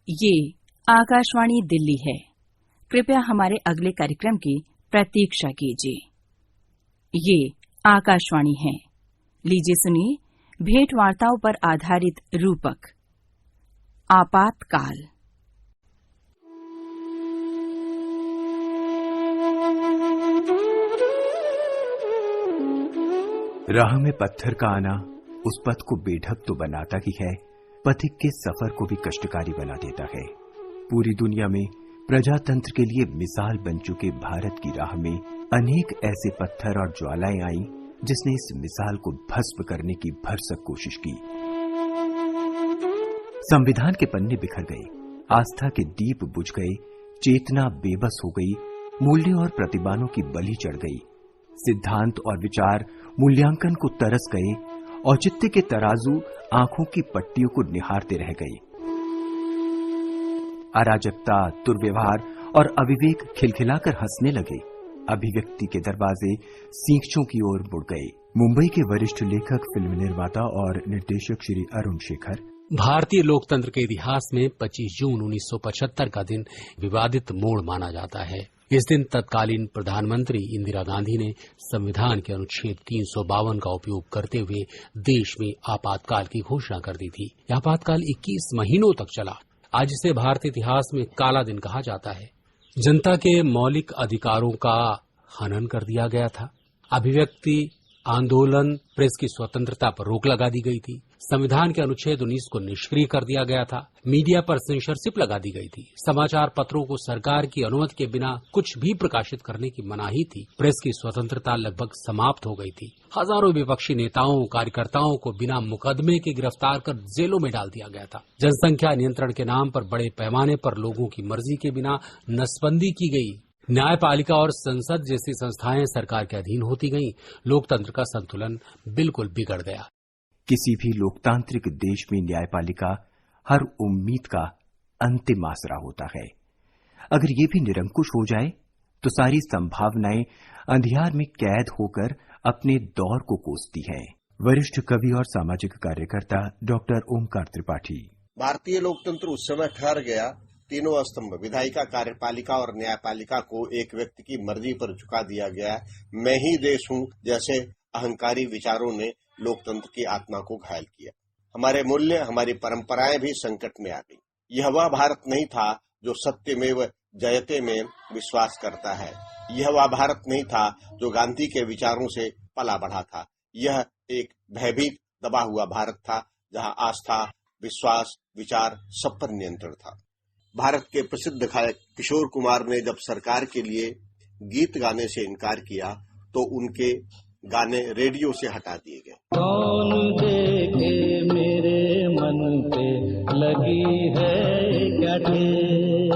ये आकाशवाणी दिल्ली है। कृपया हमारे अगले कार्यक्रम की प्रतीक्षा कीजिए। ये आकाशवाणी है। लीजिए सुनिए भेंट वार्ताओं पर आधारित रूपक आपातकाल। राह में पत्थर का आना उस पथ को बेढक तो बनाता ही है, पथिक के सफर को भी कष्टकारी बना देता है। पूरी दुनिया में प्रजातंत्र के लिए मिसाल बन चुके भारत की राह में अनेक ऐसे पत्थर और ज्वालाएं आई जिसने इस मिसाल को भस्म करने की भरसक कोशिश की। संविधान के पन्ने बिखर गए, आस्था के दीप बुझ गए, चेतना बेबस हो गई, मूल्य और प्रतिमानों की बलि चढ़ गई, सिद्धांत और विचार मूल्यांकन को तरस गए, औचित्य के तराजू आंखों की पट्टियों को निहारते रह गए। अराजकता, दुर्व्यवहार और अविवेक खिलखिलाकर हंसने लगे। अभिव्यक्ति के दरवाजे सींखों की ओर मुड़ गए। मुंबई के वरिष्ठ लेखक, फिल्म निर्माता और निर्देशक श्री अरुण शेखर। भारतीय लोकतंत्र के इतिहास में 25 जून 1975 का दिन विवादित मोड़ माना जाता है। इस दिन तत्कालीन प्रधानमंत्री इंदिरा गांधी ने संविधान के अनुच्छेद 352 का उपयोग करते हुए देश में आपातकाल की घोषणा कर दी थी। यह आपातकाल 21 महीनों तक चला। आज इसे भारतीय इतिहास में काला दिन कहा जाता है। जनता के मौलिक अधिकारों का हनन कर दिया गया था। अभिव्यक्ति, आंदोलन, प्रेस की स्वतंत्रता पर रोक लगा दी गई थी। संविधान के अनुच्छेद 19 को निष्क्रिय कर दिया गया था। मीडिया पर सेंसरशिप लगा दी गई थी। समाचार पत्रों को सरकार की अनुमति के बिना कुछ भी प्रकाशित करने की मनाही थी। प्रेस की स्वतंत्रता लगभग समाप्त हो गई थी। हजारों विपक्षी नेताओं, कार्यकर्ताओं को बिना मुकदमे के गिरफ्तार कर जेलों में डाल दिया गया था। जनसंख्या नियंत्रण के नाम पर बड़े पैमाने पर लोगों की मर्जी के बिना नसबंदी की गई। न्यायपालिका और संसद जैसी संस्थाएं सरकार के अधीन होती गईं। लोकतंत्र का संतुलन बिल्कुल बिगड़ गया। किसी भी लोकतांत्रिक देश में न्यायपालिका हर उम्मीद का अंतिम आसरा होता है। अगर ये भी निरंकुश हो जाए तो सारी संभावनाएं अंधियार में कैद होकर अपने दौर को कोसती हैं। वरिष्ठ कवि और सामाजिक कार्यकर्ता डॉक्टर ओमकार त्रिपाठी। भारतीय लोकतंत्र उस समय ठहर गया, तीनों स्तंभ विधायिका, कार्यपालिका और न्यायपालिका को एक व्यक्ति की मर्जी पर झुका दिया गया। मैं ही देश हूं जैसे अहंकारी विचारों ने लोकतंत्र की आत्मा को घायल किया। हमारे मूल्य, हमारी परंपराएं भी संकट में आ गई। यह वह भारत नहीं था जो सत्यमेव जयते में विश्वास करता है। यह वह भारत नहीं था जो गांधी के विचारों से पला बढ़ा था। यह एक भयभीत, दबा हुआ भारत था जहां आस्था, विश्वास, विचार सब पर नियंत्रण था। भारत के प्रसिद्ध गायक किशोर कुमार ने जब सरकार के लिए गीत गाने से इनकार किया तो उनके गाने रेडियो से हटा दिए गए। कौन देखे मेरे मन पे लगी है क्या ठेस,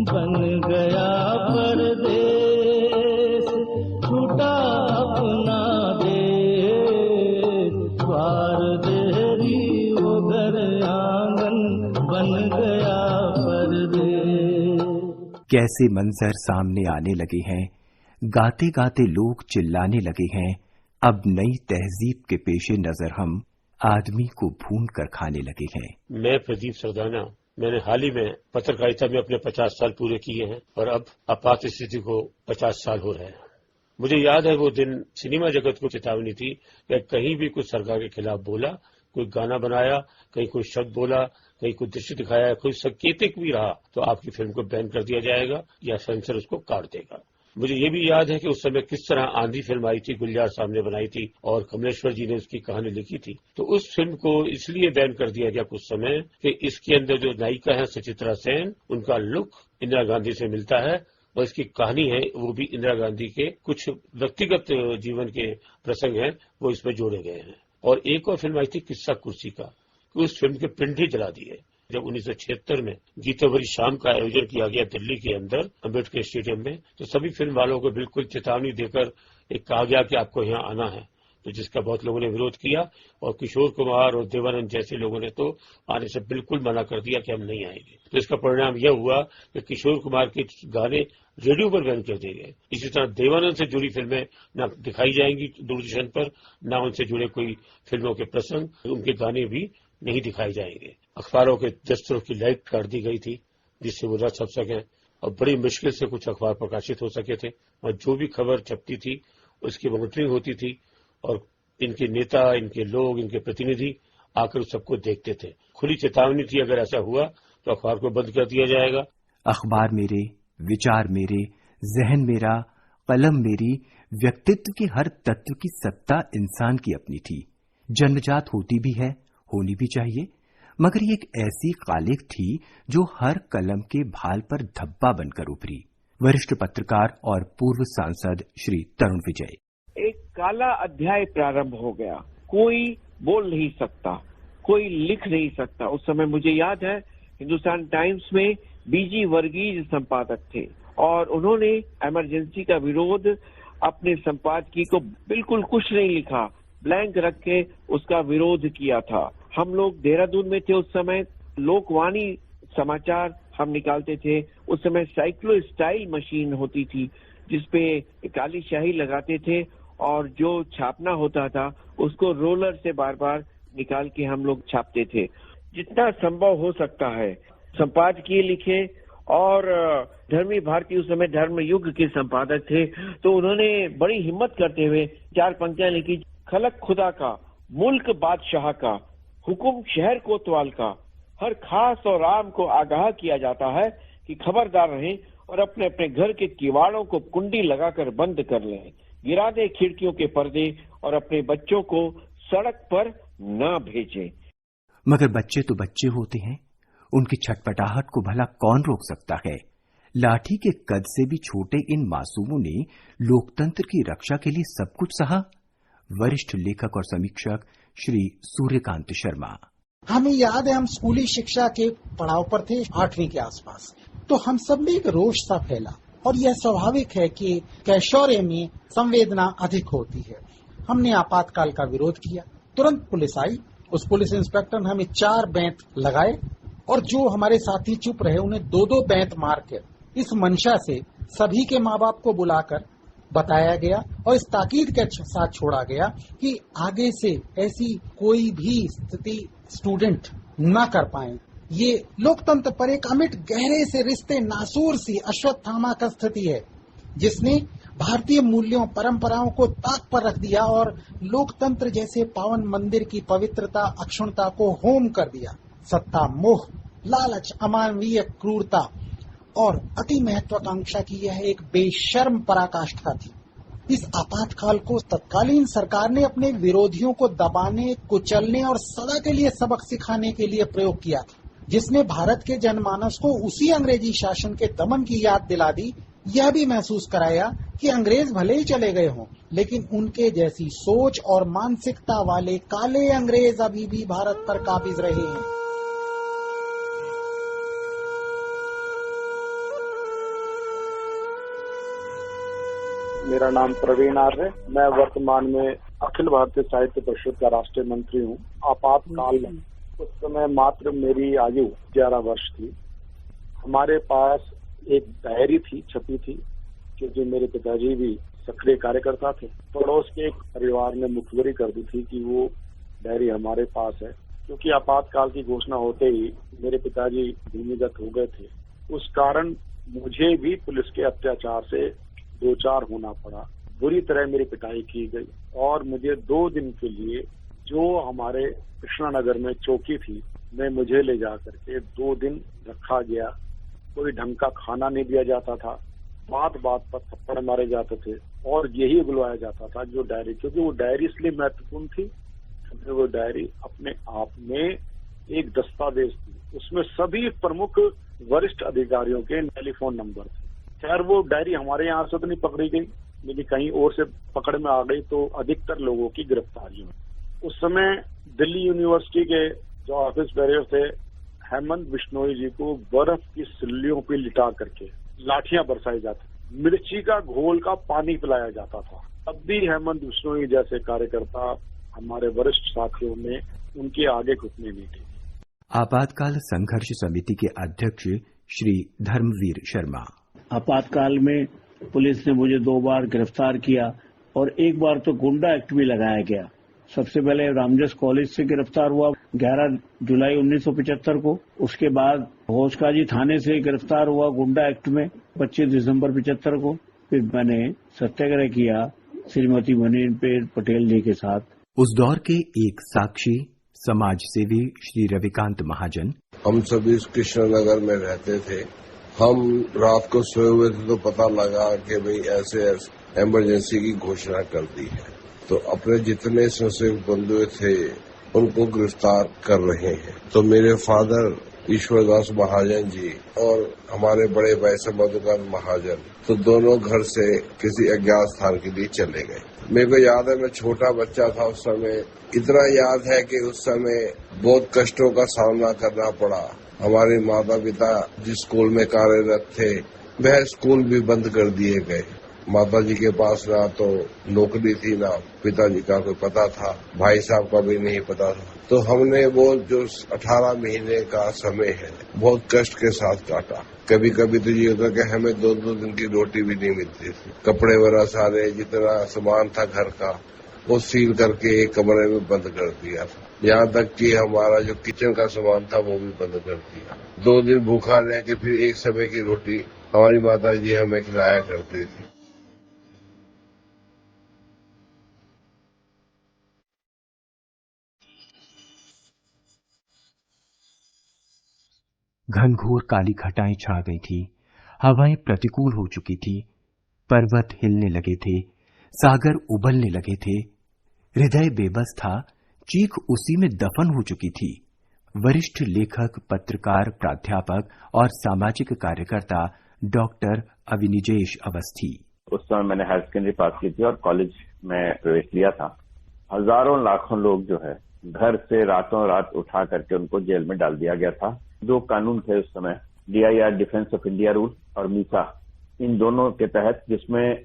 बन गया परदेश, छूटा अपना देश, द्वार देरी वो घर आंगन, बन गया परदेश। कैसे मंजर सामने आने लगे हैं, गाते गाते लोग चिल्लाने लगे हैं। अब नई तहजीब के पेशे नजर हम आदमी को भून कर खाने लगे हैं। मैं प्रदीप सरदाना, मैंने हाल ही में पत्रकारिता में अपने 50 साल पूरे किए हैं और अब आपात स्थिति को 50 साल हो रहे हैं। मुझे याद है वो दिन, सिनेमा जगत को चेतावनी थी कि कहीं भी कुछ सरकार के खिलाफ बोला, कोई गाना बनाया, कहीं कोई शब्द बोला, कहीं कोई दृश्य दिखाया, कोई संकेतिक भी रहा तो आपकी फिल्म को बैन कर दिया जाएगा या सेंसर उसको काट देगा। मुझे ये भी याद है कि उस समय किस तरह आंधी फिल्म आई थी, गुलजार साहब ने बनाई थी और कमलेश्वर जी ने उसकी कहानी लिखी थी। तो उस फिल्म को इसलिए बैन कर दिया गया कुछ समय कि इसके अंदर जो नायिका है सुचित्रा सेन, उनका लुक इंदिरा गांधी से मिलता है और इसकी कहानी है वो भी इंदिरा गांधी के कुछ व्यक्तिगत जीवन के प्रसंग हैं वो इसमें जोड़े गए हैं। और एक और फिल्म आई थी किस्सा कुर्सी का, उस फिल्म के प्रिंट ही जला दिए। जब 1976 में गीतावरी शाम का आयोजन किया गया दिल्ली के अंदर अम्बेडकर स्टेडियम में, तो सभी फिल्म वालों को बिल्कुल चेतावनी देकर एक कहा गया कि आपको यहाँ आना है। तो जिसका बहुत लोगों ने विरोध किया और किशोर कुमार और देवानंद जैसे लोगों ने तो आने से बिल्कुल मना कर दिया कि हम नहीं आएंगे। तो इसका परिणाम यह हुआ कि किशोर कुमार के गाने रेडियो पर बैन कर दिए गए। इसी तरह देवानंद से जुड़ी फिल्में न दिखाई जाएंगी दूरदर्शन पर, न उनसे जुड़े कोई फिल्मों के प्रसंग, उनके गाने भी नहीं दिखाए जाएंगे। अखबारों के दस्तरों की लाइट काट दी गई थी जिससे वो रह छप सकें और बड़ी मुश्किल से कुछ अखबार प्रकाशित हो सके थे और जो भी खबर छपती थी उसकी मॉनिटरिंग होती थी और इनके नेता, इनके लोग, इनके प्रतिनिधि आकर सबको देखते थे। खुली चेतावनी थी अगर ऐसा हुआ तो अखबार को बंद कर दिया जाएगा। अखबार मेरे, विचार मेरे, जहन मेरा, कलम मेरी, व्यक्तित्व के हर तत्व की सत्ता इंसान की अपनी थी। जन्मजात होती भी है, होनी भी चाहिए, मगर ये एक ऐसी खालिक थी जो हर कलम के भाल पर धब्बा बनकर उभरी। वरिष्ठ पत्रकार और पूर्व सांसद श्री तरुण विजय। एक काला अध्याय प्रारंभ हो गया। कोई बोल नहीं सकता, कोई लिख नहीं सकता। उस समय मुझे याद है हिंदुस्तान टाइम्स में बीजी वर्गीज संपादक थे और उन्होंने इमरजेंसी का विरोध अपने संपादकीय को बिल्कुल कुछ नहीं लिखा, ब्लैंक रख के उसका विरोध किया था। हम लोग देहरादून में थे उस समय, लोकवाणी समाचार हम निकालते थे। उस समय साइक्लो स्टाइल मशीन होती थी जिसपे काली स्याही लगाते थे और जो छापना होता था उसको रोलर से बार बार निकाल के हम लोग छापते थे। जितना संभव हो सकता है संपादकीय लिखे और धर्मी भारती उस समय धर्म युग के संपादक थे, तो उन्होंने बड़ी हिम्मत करते हुए 4 पंक्तियां लिखी। खलक खुदा का, मुल्क बादशाह का, हुकुम शहर कोतवाल का, हर खास और आम को आगाह किया जाता है कि खबरदार रहें और अपने अपने घर के किवाड़ों को कुंडी लगाकर बंद कर लें, गिरा दें खिड़कियों के पर्दे और अपने बच्चों को सड़क पर न भेजें। मगर बच्चे तो बच्चे होते हैं, उनकी छटपटाहट को भला कौन रोक सकता है। लाठी के कद से भी छोटे इन मासूमों ने लोकतंत्र की रक्षा के लिए सब कुछ सहा। वरिष्ठ लेखक और समीक्षक श्री सूर्यकांत शर्मा। हमें याद है हम स्कूली शिक्षा के पड़ाव पर थे, 8वीं के आसपास, तो हम सब में एक रोष सा फैला और यह स्वाभाविक है कि कैशोर्य में संवेदना अधिक होती है। हमने आपातकाल का विरोध किया, तुरंत पुलिस आई, उस पुलिस इंस्पेक्टर ने हमें 4 बेंत लगाए और जो हमारे साथी चुप रहे उन्हें 2-2 बेंत मार कर इस मंशा से सभी के माँ बाप को बुलाकर बताया गया और इस ताकीद के साथ छोड़ा गया कि आगे से ऐसी कोई भी स्थिति स्टूडेंट न कर पाए। ये लोकतंत्र पर एक अमिट गहरे से रिश्ते नासूर सी अश्वत्थामा का स्थिति है जिसने भारतीय मूल्यों परंपराओं को ताक पर रख दिया और लोकतंत्र जैसे पावन मंदिर की पवित्रता अक्षुणता को होम कर दिया। सत्ता, मोह, लालच, अमानवीय क्रूरता और अति महत्वाकांक्षा की यह एक बेशर्म पराकाष्ठा थी। इस आपातकाल को तत्कालीन सरकार ने अपने विरोधियों को दबाने, कुचलने और सदा के लिए सबक सिखाने के लिए प्रयोग किया था, जिसने भारत के जनमानस को उसी अंग्रेजी शासन के दमन की याद दिला दी। यह भी महसूस कराया कि अंग्रेज भले ही चले गए हों, लेकिन उनके जैसी सोच और मानसिकता वाले काले अंग्रेज अभी भी भारत पर काबिज रहे हैं। मेरा नाम प्रवीण आर्य है। मैं वर्तमान में अखिल भारतीय साहित्य परिषद का राष्ट्रीय मंत्री हूँ। आपातकाल में उस समय मात्र मेरी आयु 11 वर्ष थी। हमारे पास एक डायरी थी, छपी थी, क्योंकि मेरे पिताजी भी सक्रिय कार्यकर्ता थे। पड़ोस के एक परिवार ने मुखबरी कर दी थी कि वो डायरी हमारे पास है, क्योंकि आपातकाल की घोषणा होते ही मेरे पिताजी भूमिगत हो गए थे। उस कारण मुझे भी पुलिस के अत्याचार से 2-4 होना पड़ा। बुरी तरह मेरी पिटाई की गई और मुझे 2 दिन के लिए जो हमारे कृष्णानगर में चौकी थी में मुझे ले जा करके 2 दिन रखा गया। कोई ढंग का खाना नहीं दिया जाता था, बात बात पर थप्पड़ मारे जाते थे और यही बुलवाया जाता था जो डायरी, क्योंकि वो डायरी इसलिए महत्वपूर्ण थी क्योंकि वो डायरी अपने आप में एक दस्तावेज थी। उसमें सभी प्रमुख वरिष्ठ अधिकारियों के टेलीफोन नंबर थे। खैर वो डायरी हमारे यहाँ से तो नहीं पकड़ी गई, लेकिन कहीं और से पकड़ में आ गई तो अधिकतर लोगों की गिरफ्तारी हुई। उस समय दिल्ली यूनिवर्सिटी के जो ऑफिस बेरियर थे, हेमंत बिश्नोई जी को बर्फ की सिल्लियों पे लिटा करके लाठियां बरसाई जाती, मिर्ची का घोल का पानी पिलाया जाता था, अब भी हेमंत बिश्नोई जैसे कार्यकर्ता हमारे वरिष्ठ साथियों ने उनके आगे घुटने नहीं टेके। आपातकाल संघर्ष समिति के अध्यक्ष श्री धर्मवीर शर्मा। आपातकाल में पुलिस ने मुझे 2 बार गिरफ्तार किया और एक बार तो गुंडा एक्ट भी लगाया गया। सबसे पहले रामजस कॉलेज से गिरफ्तार हुआ 11 जुलाई 1975 को। उसके बाद होशकाजी थाने से गिरफ्तार हुआ गुंडा एक्ट में 25 दिसंबर 75 को। फिर मैंने सत्याग्रह किया श्रीमती मनीन पटेल जी के साथ। उस दौर के एक साक्षी समाज सेवी श्री रविकांत महाजन। हम सभी कृष्णनगर में रहते थे। हम रात को सोए हुए थे तो पता लगा कि भाई ऐसे इमरजेंसी की घोषणा कर दी है, तो अपने जितने स्वयंसेवक बंधु थे उनको गिरफ्तार कर रहे हैं। तो मेरे फादर ईश्वरदास महाजन जी और हमारे बड़े भाई से मधुकांत महाजन तो दोनों घर से किसी अज्ञात स्थान के लिए चले गए। मेरे को याद है मैं छोटा बच्चा था उस समय। इतना याद है कि उस समय बहुत कष्टों का सामना करना पड़ा। हमारे माता पिता जिस स्कूल में कार्यरत थे वह स्कूल भी बंद कर दिए गए। माता जी के पास ना तो नौकरी थी ना पिताजी का कोई पता था, भाई साहब का भी नहीं पता था। तो हमने वो जो 18 महीने का समय है बहुत कष्ट के साथ काटा। कभी कभी तो ये होता कि हमें 2-2 दिन की रोटी भी नहीं मिलती थी। कपड़े वगैरह सारे जितना सामान था घर का वो सील करके एक कमरे में बंद कर दिया था। यहाँ तक कि हमारा जो किचन का सामान था वो भी बंद कर दिया। 2 दिन भूखा रह के फिर एक समय की रोटी हमारी माता जी हमें खिलाया करती थी। घनघोर काली घटाएं छा गई थी। हवाएं प्रतिकूल हो चुकी थी। पर्वत हिलने लगे थे। सागर उबलने लगे थे। हृदय बेबस था। चीख उसी में दफन हो चुकी थी। वरिष्ठ लेखक, पत्रकार, प्राध्यापक और सामाजिक कार्यकर्ता डॉक्टर अविनिजेश अवस्थी। उस समय मैंने हायर सेकेंडरी पास की थी और कॉलेज में प्रवेश लिया था। हजारों लाखों लोग जो है घर से रातों रात उठा करके उनको जेल में डाल दिया गया था। 2 कानून थे उस समय, DIR defence of India rule और मीसा, इन दोनों के तहत, जिसमें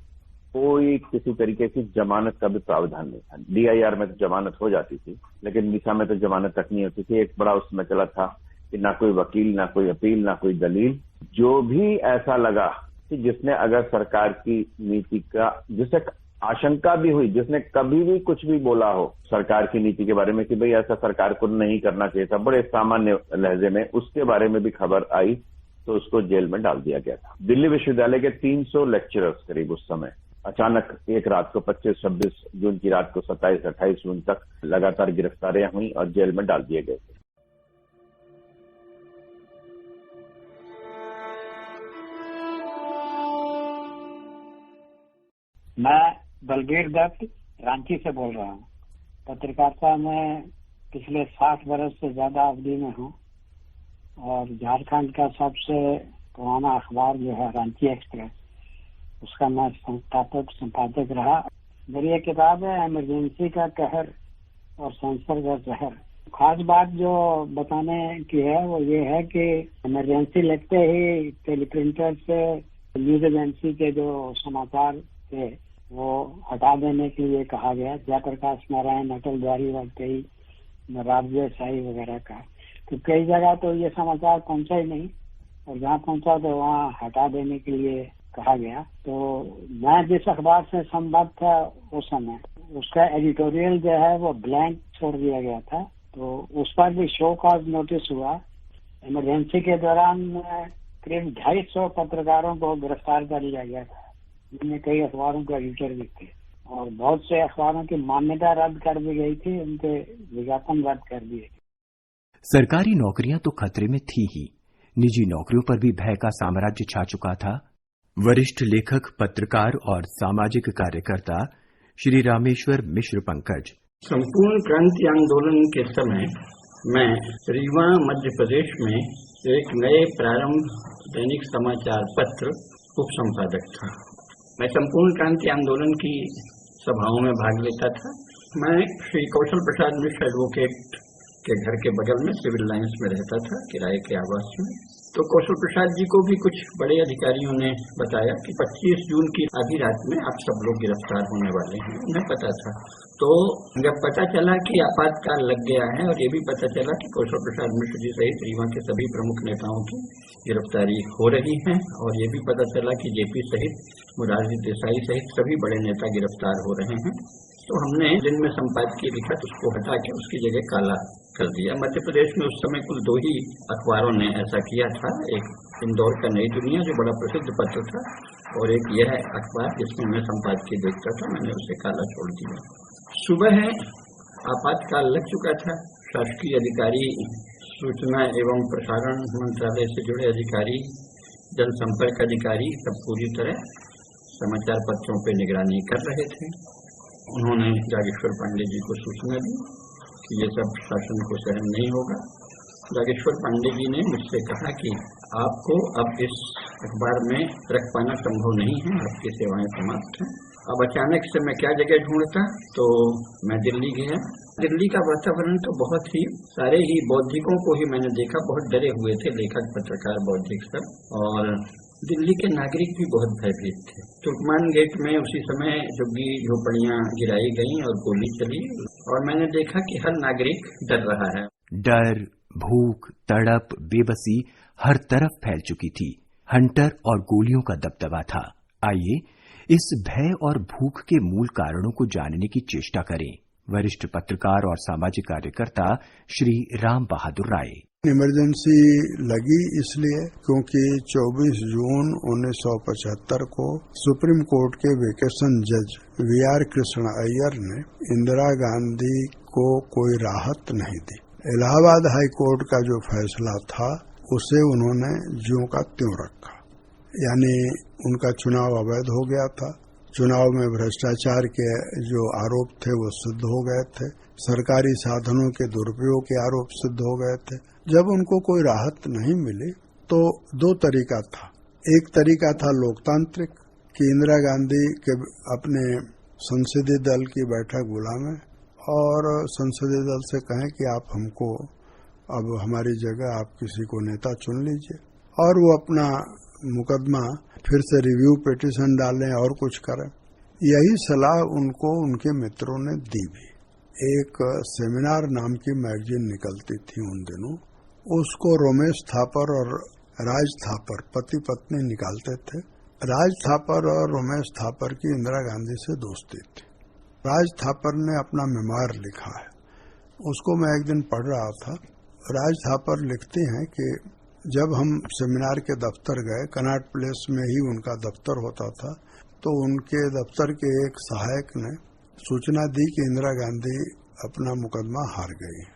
कोई किसी तरीके की जमानत का भी प्रावधान नहीं था। DIR में तो जमानत हो जाती थी लेकिन मीसा में तो जमानत तक नहीं होती थी। एक बड़ा उस समय चला था कि ना कोई वकील, ना कोई अपील, ना कोई दलील। जो भी ऐसा लगा कि जिसने अगर सरकार की नीति का, जिसे आशंका भी हुई, जिसने कभी भी कुछ भी बोला हो सरकार की नीति के बारे में कि भाई ऐसा सरकार को नहीं करना चाहिए था, बड़े सामान्य लहजे में उसके बारे में भी खबर आई तो उसको जेल में डाल दिया गया था। दिल्ली विश्वविद्यालय के 300 लेक्चरर्स करीब उस समय अचानक एक रात को 25-26 जून की रात को 27-28 जून तक लगातार गिरफ्तारियां हुई और जेल में डाल दिए गए थे। मैं बलबीर दत्त रांची से बोल रहा हूँ। पत्रकारिता में पिछले 60 वर्ष से ज्यादा अवधि में हूँ और झारखंड का सबसे पुराना अखबार जो है रांची एक्सप्रेस, उसका मैं संपादक रहा। मेरी एक किताब है इमरजेंसी का कहर और सेंसर का जहर। खास बात जो बताने की है वो ये है कि इमरजेंसी लगते ही टेलीप्रिंटर से न्यूज एजेंसी के जो समाचार थे वो हटा देने के लिए कहा गया। जयप्रकाश नारायण, अटल बिहारी वाजपेयी, मोरारजी देसाई वगैरह का। तो कई जगह तो ये समाचार पहुंचा ही नहीं और जहाँ पहुंचा तो वहाँ हटा देने के लिए कहा गया। तो मैं जिस अखबार से संबद्ध था उस समय, उसका एडिटोरियल जो है वो ब्लैंक छोड़ दिया गया था। तो उस पर भी शो कॉज नोटिस हुआ। इमरजेंसी के दौरान करीब 250 पत्रकारों को गिरफ्तार कर लिया गया था, जिनमें कई अखबारों के एडिटर भी थे और बहुत से अखबारों की मान्यता रद्द कर दी गई थी, उनके विज्ञापन रद्द कर दिए। सरकारी नौकरियां तो खतरे में थी ही, निजी नौकरियों पर भी भय का साम्राज्य छा चुका था। वरिष्ठ लेखक, पत्रकार और सामाजिक कार्यकर्ता श्री रामेश्वर मिश्र पंकज। संपूर्ण क्रांति आंदोलन के समय मैं रीवा मध्य प्रदेश में एक नए प्रारंभ दैनिक समाचार पत्र उप संपादक था। मैं संपूर्ण क्रांति आंदोलन की सभाओं में भाग लेता था। मैं श्री कौशल प्रसाद मिश्र एडवोकेट के घर के बगल में सिविल लाइंस में रहता था, किराए के आवास में। तो कौशल प्रसाद जी को भी कुछ बड़े अधिकारियों ने बताया कि 25 जून की आधी रात में आप सब लोग गिरफ्तार होने वाले हैं। उन्हें पता था। तो जब पता चला कि आपातकाल लग गया है और ये भी पता चला कि कौशल प्रसाद मिश्र जी सहित रीवा के सभी प्रमुख नेताओं की गिरफ्तारी हो रही है और ये भी पता चला कि जेपी सहित मुरारजी देसाई सहित सभी बड़े नेता गिरफ्तार हो रहे हैं, तो हमने दिन में संपादकीय लिखा तो उसको हटा के उसकी जगह काला कर दिया। मध्य प्रदेश में उस समय कुल 2 ही अखबारों ने ऐसा किया था, एक इंदौर का नई दुनिया जो बड़ा प्रसिद्ध पत्र था और एक यह अखबार जिसमें मैं संपादकीय देखता था, मैंने उसे काला छोड़ दिया। सुबह आपातकाल लग चुका था। शासकीय अधिकारी, सूचना एवं प्रसारण मंत्रालय से जुड़े अधिकारी, जनसंपर्क अधिकारी सब पूरी तरह समाचार पत्रों पर निगरानी कर रहे थे। उन्होंने जागेश्वर पांडे जी को सूचना दी कि ये सब शासन को सहन नहीं होगा। जागेश्वर पांडे जी ने मुझसे कहा कि आपको अब इस अखबार में रख पाना संभव नहीं है, आपकी सेवाएं समाप्त हैं। अब अचानक से मैं क्या जगह ढूंढता, तो मैं दिल्ली गया। दिल्ली का वातावरण तो बहुत ही, सारे ही बौद्धिकों को ही मैंने देखा बहुत डरे हुए थे, लेखक, पत्रकार, बौद्धिक सब, और दिल्ली के नागरिक भी बहुत भयभीत थे। तुर्कमान गेट में उसी समय झुग्गी झोपड़ियां गिराई गईं और गोली चली और मैंने देखा कि हर नागरिक डर रहा है। डर, भूख, तड़प, बेबसी हर तरफ फैल चुकी थी। हंटर और गोलियों का दबदबा था। आइए इस भय और भूख के मूल कारणों को जानने की चेष्टा करें। वरिष्ठ पत्रकार और सामाजिक कार्यकर्ता श्री राम बहादुर राय। इमरजेंसी लगी इसलिए क्योंकि 24 जून 1975 को सुप्रीम कोर्ट के वेकेशन जज वीआर कृष्ण अय्यर ने इंदिरा गांधी को कोई राहत नहीं दी। इलाहाबाद हाई कोर्ट का जो फैसला था उसे उन्होंने ज्यों का त्यों रखा, यानी उनका चुनाव अवैध हो गया था। चुनाव में भ्रष्टाचार के जो आरोप थे वो सिद्ध हो गए थे। सरकारी साधनों के दुरुपयोग के आरोप सिद्ध हो गए थे। जब उनको कोई राहत नहीं मिली तो 2 तरीका था। एक तरीका था लोकतांत्रिक कि इंदिरा गांधी के अपने संसदीय दल की बैठक बुलावें और संसदीय दल से कहें कि आप हमको अब हमारी जगह आप किसी को नेता चुन लीजिए, और वो अपना मुकदमा फिर से रिव्यू पिटीशन डालें और कुछ करें। यही सलाह उनको उनके मित्रों ने दी भी। एक सेमिनार नाम की मैगजीन निकलती थी उन दिनों, उसको रमेश थापर और राज थापर पति पत्नी निकालते थे। राज थापर और रमेश थापर की इंदिरा गांधी से दोस्ती थी। राज थापर ने अपना मेमोयर लिखा है, उसको मैं एक दिन पढ़ रहा था। राज थापर लिखती हैं कि जब हम सेमिनार के दफ्तर गए, कनॉट प्लेस में ही उनका दफ्तर होता था, तो उनके दफ्तर के एक सहायक ने सूचना दी कि इंदिरा गांधी अपना मुकदमा हार गई है।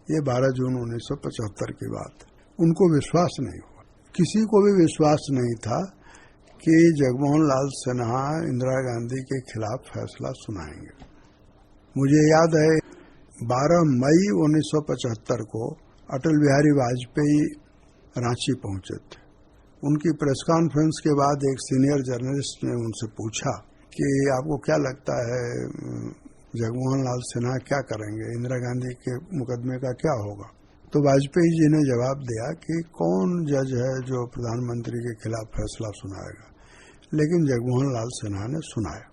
ये 12 जून 1975 की बात। उनको विश्वास नहीं हुआ, किसी को भी विश्वास नहीं था कि जगमोहन लाल सिन्हा इंदिरा गांधी के खिलाफ फैसला सुनाएंगे। मुझे याद है 12 मई 1975 को अटल बिहारी वाजपेयी रांची पहुंचे थे। उनकी प्रेस कॉन्फ्रेंस के बाद एक सीनियर जर्नलिस्ट ने उनसे पूछा कि आपको क्या लगता है जगमोहन लाल सिन्हा क्या करेंगे, इंदिरा गांधी के मुकदमे का क्या होगा? तो वाजपेयी जी ने जवाब दिया कि कौन जज है जो प्रधानमंत्री के खिलाफ फैसला सुनाएगा, लेकिन जगमोहन लाल सिन्हा ने सुनाया।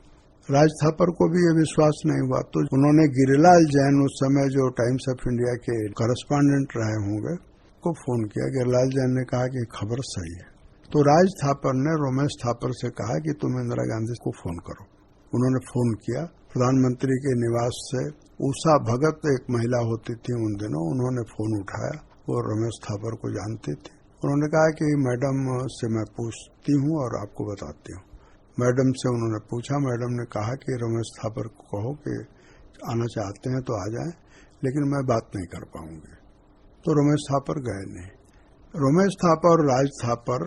राज थापर को भी ये विश्वास नहीं हुआ, तो उन्होंने गिरिलाल जैन, उस समय जो टाइम्स ऑफ इंडिया के कॉरेस्पॉन्डेंट रहे होंगे, को फोन किया। गिरिलाल जैन ने कहा कि खबर सही है। तो राज थापर ने रमेश थापर से कहा कि तुम इंदिरा गांधी को फोन करो। उन्होंने फोन किया। प्रधानमंत्री के निवास से उषा भगत एक महिला होती थी उन दिनों, उन्होंने फोन उठाया। वो रमेश थापर को जानती थी। उन्होंने कहा कि मैडम से मैं पूछती हूँ और आपको बताती हूँ। मैडम से उन्होंने पूछा। मैडम ने कहा कि रमेश थापर को कहो कि आना चाहते हैं तो आ जाएं, लेकिन मैं बात नहीं कर पाऊंगी। तो रमेश थापर गए नहीं। रमेश थापर और राज थापर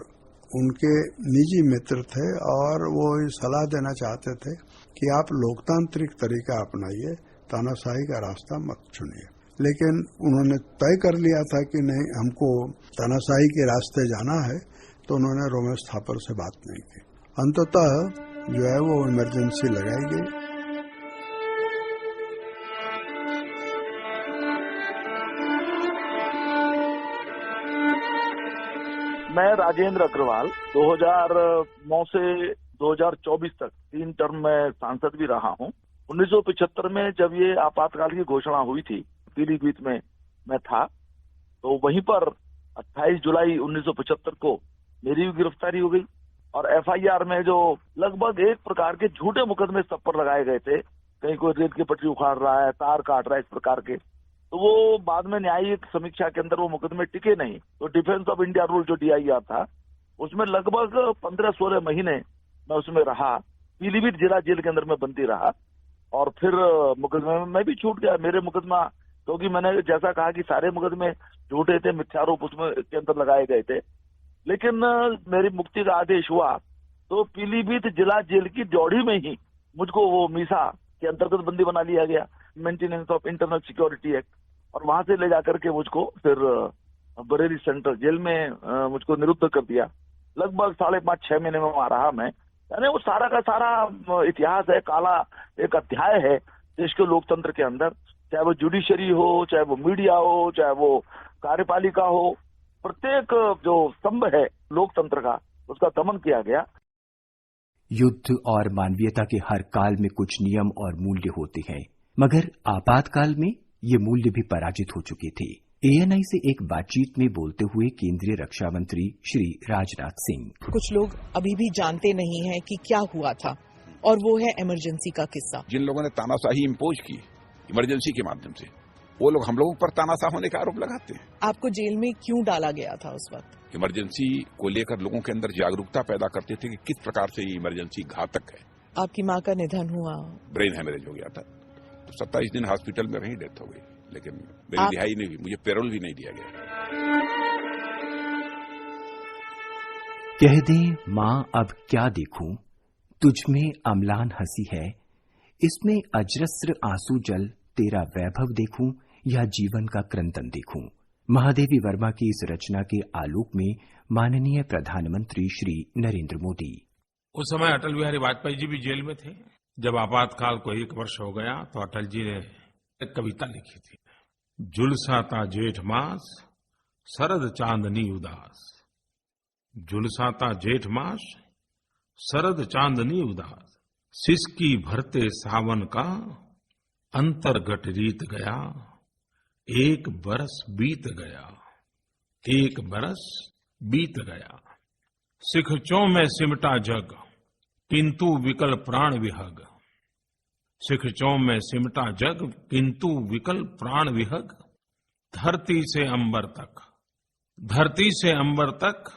उनके निजी मित्र थे और वो सलाह देना चाहते थे कि आप लोकतांत्रिक तरीका अपनाइए, तानाशाही का रास्ता मत चुनिए। लेकिन उन्होंने तय कर लिया था कि नहीं, हमको तानाशाही के रास्ते जाना है, तो उन्होंने रमेश थापर से बात नहीं की। अंततः जो है वो इमरजेंसी लगाई गई। मैं राजेंद्र अग्रवाल 2009 से 2024 तक 3 टर्म में सांसद भी रहा हूं। 1975 में जब ये आपातकाल की घोषणा हुई थी, पीलीभीत में मैं था, तो वहीं पर 28 जुलाई 1975 को मेरी भी गिरफ्तारी हो गई और एफआईआर में जो लगभग एक प्रकार के झूठे मुकदमे सब पर लगाए गए थे, कहीं कोई रेत की पटरी उखाड़ रहा है, तार काट रहा है, इस प्रकार के, तो वो बाद में न्यायिक समीक्षा के अंदर वो मुकदमे टिके नहीं। तो डिफेंस ऑफ इंडिया रूल जो डीआईआर था, उसमें लगभग 15-16 महीने मैं उसमें रहा, पीलीभीत जिला जेल के अंदर में बंदी रहा और फिर मुकदमे में मैं भी छूट गया। मेरे मुकदमा, क्योंकि मैंने जैसा कहा कि सारे मुकदमे झूठे थे, मिथ्यारोप उसमें के अंदर लगाए गए थे, लेकिन मेरी मुक्ति का आदेश हुआ तो पीलीभीत जिला जेल की ड्योढ़ी में ही मुझको वो मीसा के अंतर्गत बंदी बना लिया गया, maintenance of internal security act, और वहां से ले जाकर के मुझको फिर बरेली सेंट्रल जेल में मुझको निरुद्ध कर दिया। लगभग 5.5-6 महीने में वहां रहा मैं। यानी वो सारा का सारा इतिहास है, काला एक अध्याय है देश के लोकतंत्र के अंदर, चाहे वो जुडिशरी हो, चाहे वो मीडिया हो, चाहे वो कार्यपालिका हो, प्रत्येक जो स्तंभ है लोकतंत्र का, उसका दमन किया गया। युद्ध और मानवीयता के हर काल में कुछ नियम और मूल्य होते हैं, मगर आपातकाल में ये मूल्य भी पराजित हो चुके थे। एएनआई से एक बातचीत में बोलते हुए केंद्रीय रक्षा मंत्री श्री राजनाथ सिंह, कुछ लोग अभी भी जानते नहीं हैं कि क्या हुआ था, और वो है इमरजेंसी का किस्सा। जिन लोगों ने तानाशाही इम्पोज की इमरजेंसी के माध्यम से, वो लोग हम लोगों पर तानाशाह होने का आरोप लगाते हैं। आपको जेल में क्यों डाला गया था उस वक्त? इमरजेंसी को लेकर लोगों के अंदर जागरूकता पैदा करते थे कि किस प्रकार से ये इमरजेंसी घातक है। आपकी माँ का निधन हुआ, ब्रेन हेमरेज हो गया था, तो 27 दिन हॉस्पिटल में रही, डेथ हो गई, लेकिन मेरी रिहाई नहीं हुई, मुझे पैरोल भी नहीं दिया गया। कह दे माँ अब क्या देखूं, तुझ में अम्लान हंसी है, इसमें अजरस्र आंसू जल, तेरा वैभव देखूं या जीवन का क्रंदन देखूं। महादेवी वर्मा की इस रचना के आलोक में माननीय प्रधानमंत्री श्री नरेंद्र मोदी, उस समय अटल बिहारी वाजपेयी जी भी जेल में थे। जब आपातकाल को 1 वर्ष हो गया तो अटल जी ने एक कविता लिखी थी, झुलसाता जेठ मास शरद चांदनी उदास, झुलसाता जेठ मास शरद चांदनी उदास, सिसकी भरते सावन का अंतर्गत रीत गया, 1 बरस बीत गया, 1 बरस बीत गया, सिखचों में सिमटा जग किंतु विकल प्राण विहग, सिखचों में सिमटा जग किंतु विकल प्राण विहग, धरती से अंबर तक, धरती से अंबर तक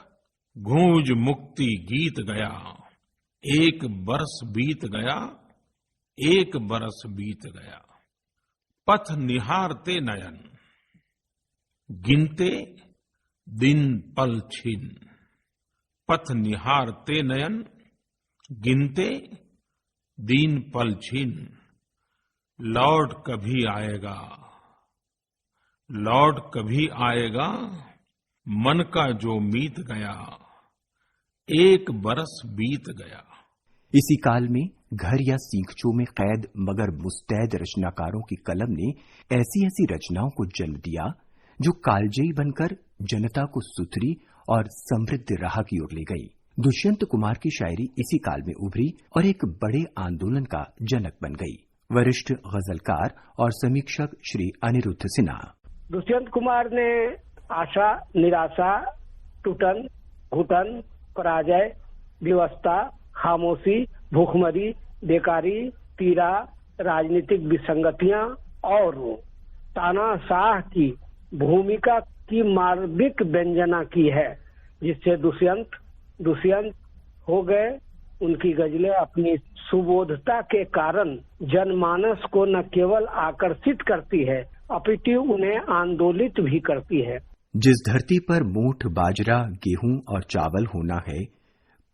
गूंज मुक्ति गीत गया, 1 बरस बीत गया, 1 बरस बीत गया, पथ निहारते नयन गिनते दिन पल छिन, पथ निहारते नयन गिनते दिन पल छिन, लौट कभी आएगा, लौट कभी आएगा, मन का जो मीत गया, 1 बरस बीत गया। इसी काल में घर या सीखचों में कैद मगर मुस्तैद रचनाकारों की कलम ने ऐसी ऐसी रचनाओं को जन्म दिया जो कालजयी बनकर जनता को सुथरी और समृद्ध राह की ओर ले गई। दुष्यंत कुमार की शायरी इसी काल में उभरी और एक बड़े आंदोलन का जनक बन गई। वरिष्ठ गजलकार और समीक्षक श्री अनिरुद्ध सिन्हा, दुष्यंत कुमार ने आशा, निराशा, टूटन, घुटन, पराजय, विवशता, खामोशी, भूखमरी, बेकारी, पीड़ा, राजनीतिक विसंगतियां और तानाशाह की भूमिका की मार्मिक व्यंजना की है, जिससे दुष्यंत हो गए। उनकी गजलें अपनी सुबोधता के कारण जनमानस को न केवल आकर्षित करती है अपितु उन्हें आंदोलित भी करती है। जिस धरती पर मूठ बाजरा, गेहूं और चावल होना है,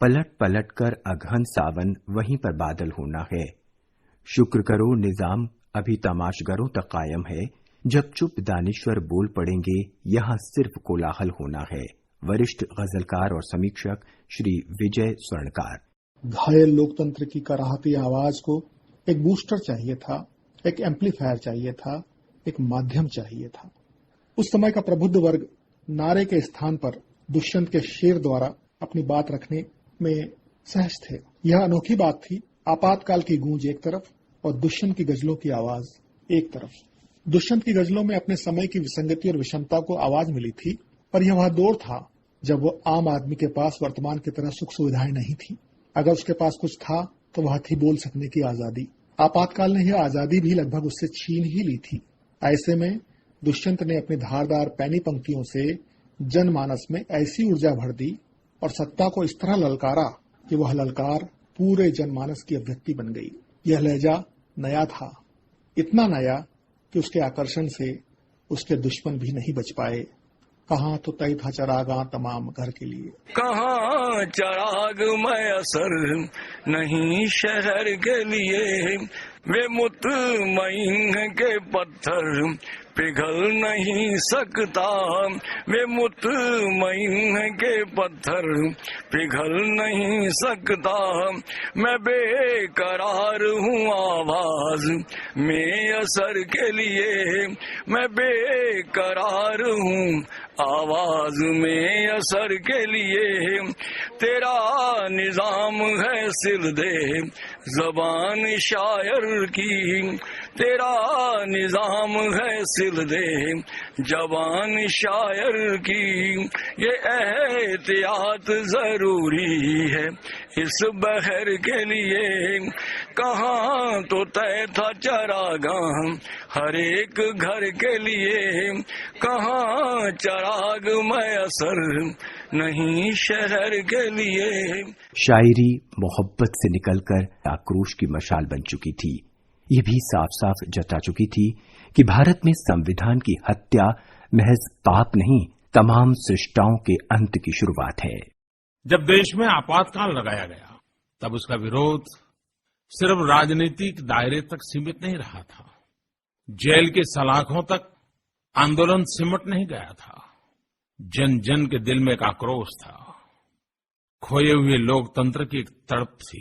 पलट पलट कर अगहन सावन वहीं पर बादल होना है। शुक्र करो निजाम अभी तमाशगरों तक कायम है, जब चुप दानिश्वर बोल पड़ेंगे यहाँ सिर्फ कोलाहल होना है। वरिष्ठ गजलकार और समीक्षक श्री विजय स्वर्णकार, घायल लोकतंत्र की कराहती आवाज को एक बूस्टर चाहिए था, एक एम्पलीफायर चाहिए था, एक माध्यम चाहिए था। उस समय का प्रबुद्ध वर्ग नारे के स्थान पर दुष्यंत के शेर द्वारा अपनी बात रखने में सहज थे। यह अनोखी बात थी। आपातकाल की गूंज एक तरफ और दुष्यंत की गजलों की आवाज एक तरफ। दुष्यंत की गजलों में अपने समय की विसंगति और विषमता को आवाज मिली थी, पर यह वह दौर था जब वो आम आदमी के पास वर्तमान की तरह सुख सुविधाएं नहीं थी। अगर उसके पास कुछ था तो वह थी बोल सकने की आजादी। आपातकाल ने यह आजादी भी लगभग उससे छीन ही ली थी। ऐसे में दुष्यंत ने अपनी धारदार पैनी पंक्तियों से जनमानस में ऐसी ऊर्जा भर दी और सत्ता को इस तरह ललकारा कि वह ललकार पूरे जनमानस की अभिव्यक्ति बन गई। यह लहजा नया था, इतना नया कि उसके आकर्षण से उसके दुश्मन भी नहीं बच पाए। कहाँ तो तय था चरागा तमाम घर के लिए, कहाँ चराग मैसर नहीं शहर के लिए, वे मुतमईन के पत्थर पिघल नहीं सकता, वे मुतमईन के पत्थर पिघल नहीं सकता। मैं बेकरार हूँ आवाज में असर के लिए, मैं बेकरार हूँ आवाज में असर के लिए। तेरा निजाम है सिल दे ज़बान शायर की, तेरा निजाम है सिल दे ज़बान शायर की। ये एहतियात जरूरी है इस बहर के लिए, कहाँ तो तय था चरागाह हर एक घर के लिए, कहाँ चराग मैसर नहीं शहर के लिए। शायरी मोहब्बत से निकलकर आक्रोश की मशाल बन चुकी थी। ये भी साफ साफ जता चुकी थी कि भारत में संविधान की हत्या महज पाप नहीं, तमाम शिष्टाओं के अंत की शुरुआत है। जब देश में आपातकाल लगाया गया तब उसका विरोध सिर्फ राजनीतिक दायरे तक सीमित नहीं रहा था। जेल के सलाखों तक आंदोलन सिमट नहीं गया था। जन जन के दिल में एक आक्रोश था, खोए हुए लोकतंत्र की एक तड़प थी।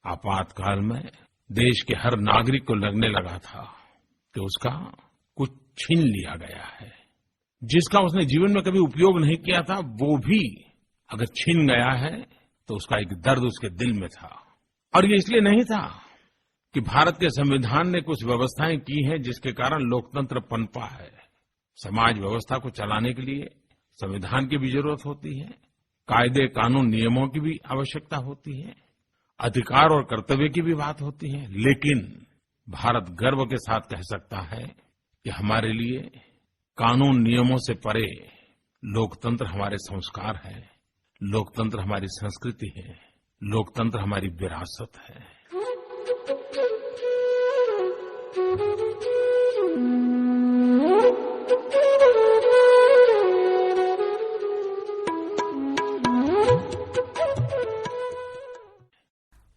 आपातकाल में देश के हर नागरिक को लगने लगा था कि उसका कुछ छीन लिया गया है। जिसका उसने जीवन में कभी उपयोग नहीं किया था वो भी अगर छीन गया है तो उसका एक दर्द उसके दिल में था। और ये इसलिए नहीं था कि भारत के संविधान ने कुछ व्यवस्थाएं की हैं जिसके कारण लोकतंत्र पनपा है। समाज व्यवस्था को चलाने के लिए संविधान की भी जरूरत होती है, कायदे कानून नियमों की भी आवश्यकता होती है, अधिकार और कर्तव्य की भी बात होती है। लेकिन भारत गर्व के साथ कह सकता है कि हमारे लिए कानून नियमों से परे लोकतंत्र हमारे संस्कार है, लोकतंत्र हमारी संस्कृति है, लोकतंत्र हमारी विरासत है।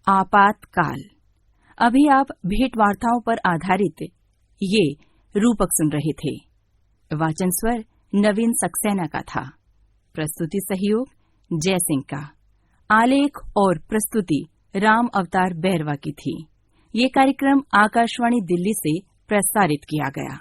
आपातकाल। अभी आप भेंट वार्ताओं पर आधारित ये रूपक सुन रहे थे। वाचन स्वर नवीन सक्सेना का था। प्रस्तुति सहयोग जय सिंह का। आलेख और प्रस्तुति राम अवतार बैरवा की थी। ये कार्यक्रम आकाशवाणी दिल्ली से प्रसारित किया गया।